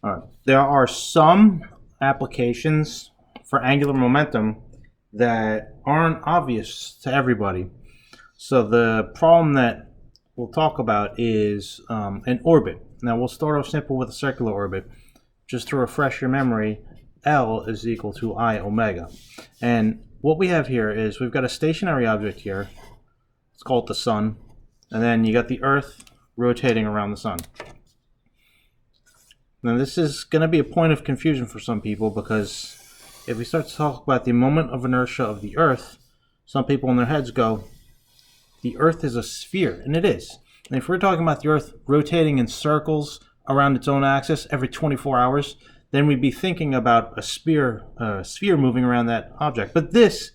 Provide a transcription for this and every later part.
All right. There are some applications for angular momentum that aren't obvious to everybody. So the problem that we'll talk about is an orbit. Now we'll start off simple with a circular orbit. Just to refresh your memory, L is equal to I omega. And what we have here is we've got a stationary object here. Let's call it the sun. And then you got the Earth rotating around the sun. Now this is going to be a point of confusion for some people, because if we start to talk about the moment of inertia of the Earth, some people in their heads go, the Earth is a sphere, and it is. And if we're talking about the Earth rotating in circles around its own axis every 24 hours, then we'd be thinking about a sphere moving around that object. But this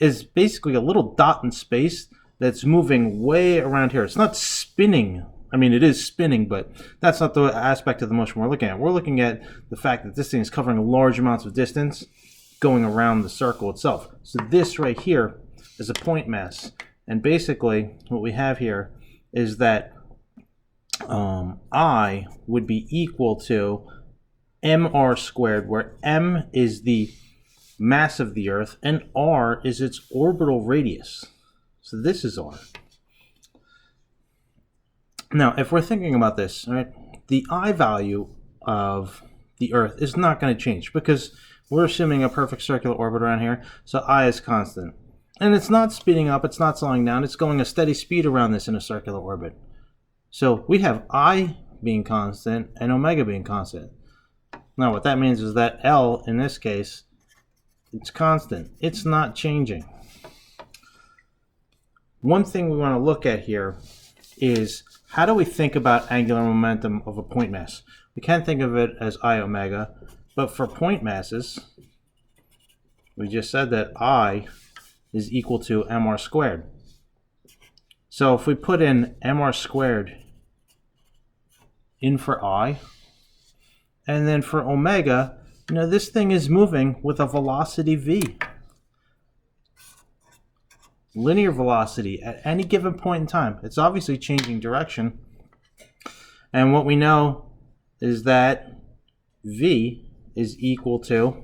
is basically a little dot in space that's moving way around here. It's not spinning. I mean, it is spinning, but that's not the aspect of the motion we're looking at. We're looking at the fact that this thing is covering large amounts of distance going around the circle itself. So this right here is a point mass. And basically, what we have here is that I would be equal to mr squared, where m is the mass of the Earth and r is its orbital radius. So this is r. Now, if we're thinking about this, right, the I value of the Earth is not going to change because we're assuming a perfect circular orbit around here, so I is constant. And it's not speeding up, it's not slowing down, it's going a steady speed around this in a circular orbit. So we have I being constant and omega being constant. Now what that means is that L, in this case, it's constant. It's not changing. One thing we want to look at here is, how do we think about angular momentum of a point mass? We can think of it as I omega, but for point masses, we just said that I is equal to mr squared. So if we put in mr squared in for I, and then for omega, this thing is moving with a velocity v. Linear velocity at any given point in time. It's obviously changing direction. And what we know is that v is equal to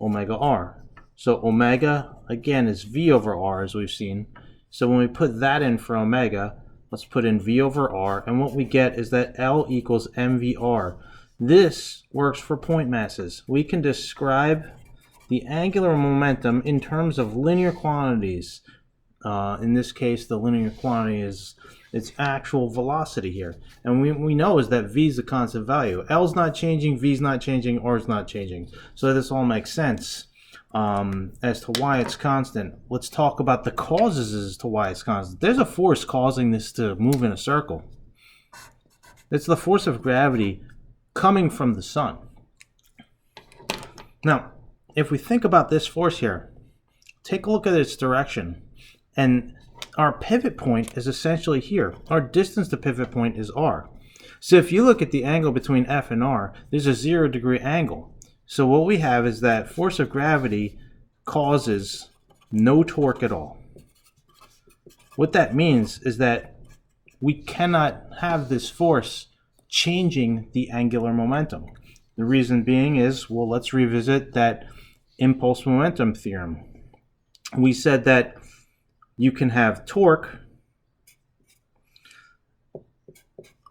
omega r. So omega, again, is v over r, as we've seen. So when we put that in for omega, let's put in v over r, and what we get is that L equals mvr. This works for point masses. We can describe the angular momentum in terms of linear quantities. In this case, the linear quantity is its actual velocity here. And we know is that v is a constant value. L's not changing, v's not changing, r's not changing. So this all makes sense as to why it's constant. Let's talk about the causes as to why it's constant. There's a force causing this to move in a circle. It's the force of gravity coming from the sun. Now, if we think about this force here, take a look at its direction. And our pivot point is essentially here. Our distance to pivot point is r. So if you look at the angle between F and R, there's a 0-degree angle. So what we have is that force of gravity causes no torque at all. What that means is that we cannot have this force changing the angular momentum. The reason being is, well, let's revisit that impulse momentum theorem. We said that you can have torque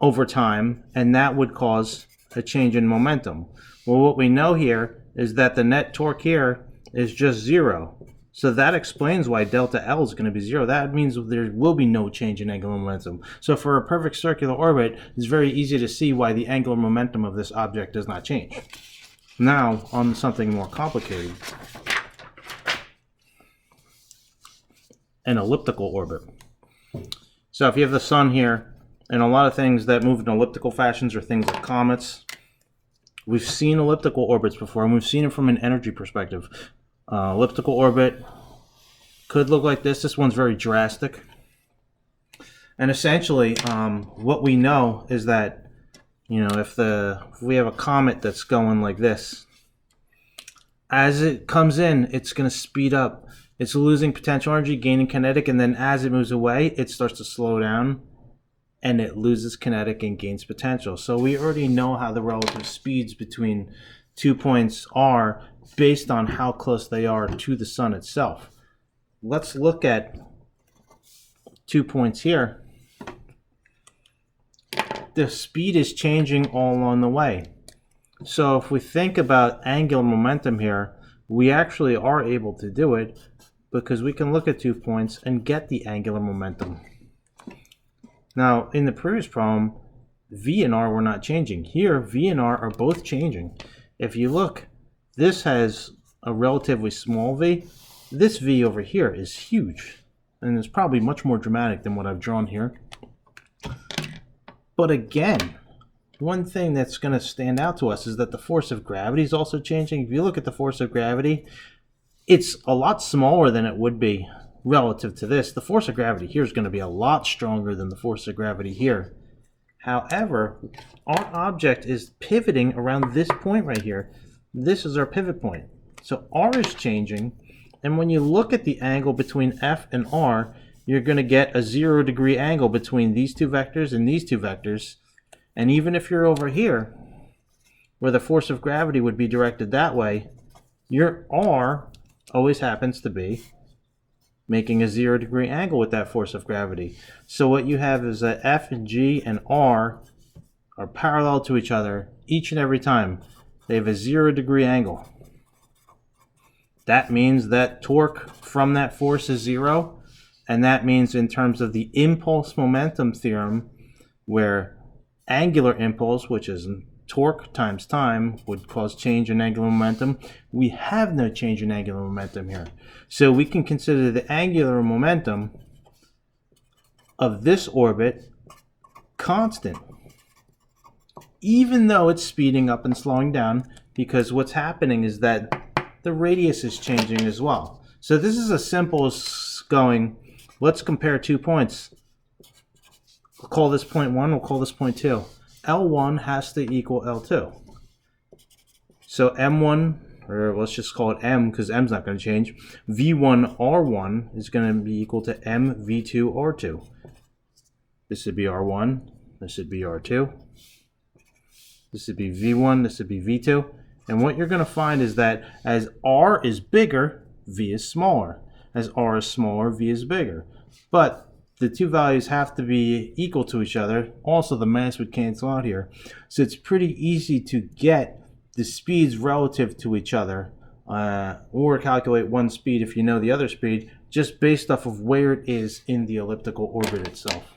over time, and that would cause a change in momentum. Well, what we know here is that the net torque here is just 0. So that explains why delta L is going to be 0. That means there will be no change in angular momentum. So for a perfect circular orbit, it's very easy to see why the angular momentum of this object does not change. Now, on to something more complicated. An elliptical orbit. So if you have the sun here, and a lot of things that move in elliptical fashions are things like comets. We've seen elliptical orbits before, and we've seen it from an energy perspective. Elliptical orbit could look like this. This one's very drastic. And essentially, what we know is that, if we have a comet that's going like this, as it comes in, it's going to speed up. It's losing potential energy, gaining kinetic, and then as it moves away, it starts to slow down. and it loses kinetic and gains potential. So we already know how the relative speeds between 2 points are based on how close they are to the sun itself. Let's look at 2 points here. The speed is changing all along the way. So if we think about angular momentum here, we actually are able to do it because we can look at 2 points and get the angular momentum. Now, in the previous problem, V and R were not changing. Here, V and R are both changing. If you look, this has a relatively small V. This V over here is huge, and it's probably much more dramatic than what I've drawn here. But again, one thing that's going to stand out to us is that the force of gravity is also changing. If you look at the force of gravity, it's a lot smaller than it would be relative to this. The force of gravity here is going to be a lot stronger than the force of gravity here. However, our object is pivoting around this point right here. This is our pivot point. So R is changing, and when you look at the angle between F and R, you're going to get a 0 degree angle between these two vectors and these two vectors. And even if you're over here, where the force of gravity would be directed that way, your R always happens to be making a 0 degree angle with that force of gravity. So what you have is that F and G and R are parallel to each other each and every time. They have a 0 degree angle. That means that torque from that force is 0, and that means in terms of the impulse momentum theorem, where angular impulse, which is torque times time, would cause change in angular momentum, we have no change in angular momentum here. So we can consider the angular momentum of this orbit constant, even though it's speeding up and slowing down, because what's happening is that the radius is changing as well. So this is as simple as going, let's compare 2 points. We'll call this point 1, we'll call this point 2. L1 has to equal L2. So M1, or let's just call it M because M's not going to change, V1 R1 is going to be equal to M V2 R2. This would be R1, this would be R2, this would be V1, this would be V2. And what you're going to find is that as R is bigger, V is smaller. As R is smaller, V is bigger. But the two values have to be equal to each other. Also, the mass would cancel out here. So it's pretty easy to get the speeds relative to each other, or calculate one speed if you know the other speed, just based off of where it is in the elliptical orbit itself.